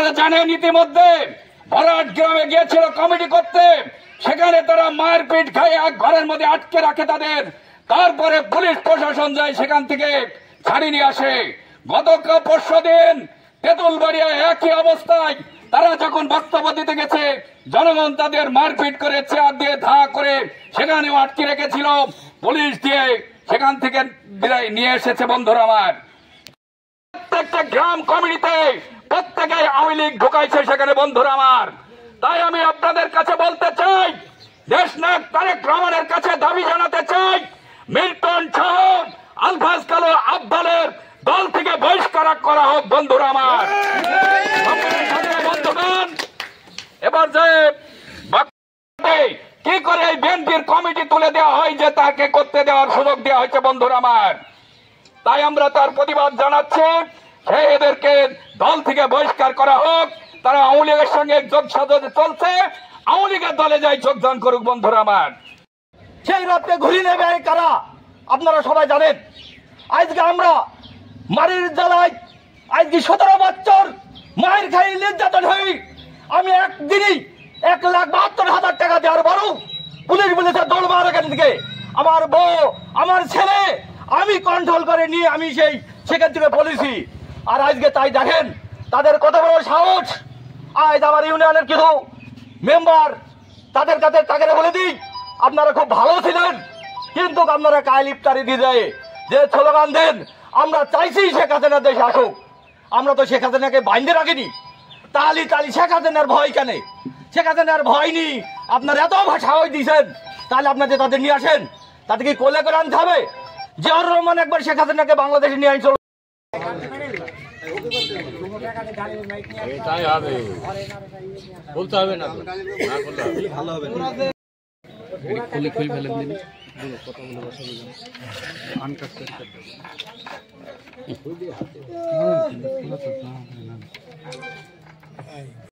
আপনারা জানেন ইতিমধ্যে ভরাট গ্রামে গিয়েছিল কমিটি করতে, সেখানে তারা মারপিট খায় এক ঘরের মধ্যে আটকে রাখে তাদের, তারপরে পুলিশ প্রশাসন যায় সেখান থেকে ছাড়িয়ে নিয়ে আসে। গত পরশুদিন তেঁতুলবাড়িয়া একই অবস্থায় তারা যখন বক্তব্য দিতে গেছে জনগণ তাদের মারপিট করে চেয়ার দিয়ে ধা করে সেখানেও আটকে রেখেছিল, পুলিশ দিয়ে সেখান থেকে নিয়ে এসেছে। বন্ধুরা আমার, প্রত্যেকটা গ্রাম কমিটিতে প্রত্যেকে আওয়ামী লীগ ঢুকাইছে সেখানে। বন্ধুরা আমার, তাই আমি আপনাদের কাছে বলতে চাই, দেশনায়ক তারেক রহমানের কাছে দাবি জানাতে চাই, মিল্টন সহ আলফাজ কালো আব্দালের দল থেকে বহিষ্কার করা হোক। বন্ধুরা আমার, বন্ধুগণ, এবার যে কি করে এই বিএনপির কমিটি তুলে দেওয়া হয় যে তাকে করতে দেওয়ার সুযোগ দেওয়া হয়েছে। বন্ধুরা আমার, তাই আমরা তার প্রতিবাদ জানাচ্ছি, এদেরকে দল থেকে বহিষ্কার করা হোক। তারা আওয়ামী লীগের সঙ্গে যোগসাজশে চলছে, আওয়ামী লীগের দলে যাই যোগদান করুক। বন্ধুরা আমার, সেই রাত্রে ঘুরি নেবে কারা আপনারা সবাই জানেন। আজকে আমরা মারির জ্বালায় আজকে 17 বছর মায়ের খাই নির্যাতন হই। আমি একদিনই 1,72,000 টাকা দেওয়ার বড় পুলিশ বলেছে দৌড় মার এখান থেকে। আমার বউ আমার ছেলে আমি কন্ট্রোল করে নিয়ে আমি সেখান থেকে বলেছি। আর আজকে তাই দেখেন তাদের কত বড় সাহস। আজ আমার ইউনিয়নের কিছু মেম্বার তাদের কাছে তাকে বলে দিই, আপনারা খুব ভালো ছিলেন, কিন্তু আপনারা কাল ইফতারি দিয়ে যায় যে স্লোগান দেন, আমরা চাইছি শেখ হাসিনা দেশে আসুক। আমরা তো শেখ হাসিনাকে বাইন্ধে রাখিনি, তালি শেখ হাসিনার ভয় কেন? শেখ হাসিনার ভয় নেই, আপনারা এত সাহস দিয়েছেন, তাহলে আপনারা তাদের নিয়ে আসেন, তাদের কি কোলে করে আনতে হবে? জিয়াউর রহমান একবার শেখ হাসিনাকে বাংলাদেশে নিয়ে আইন এটাই হবে, বলতে হবে না, ভালো হবে। খুলে ফেলে দিন কথাগুলো বসাবো।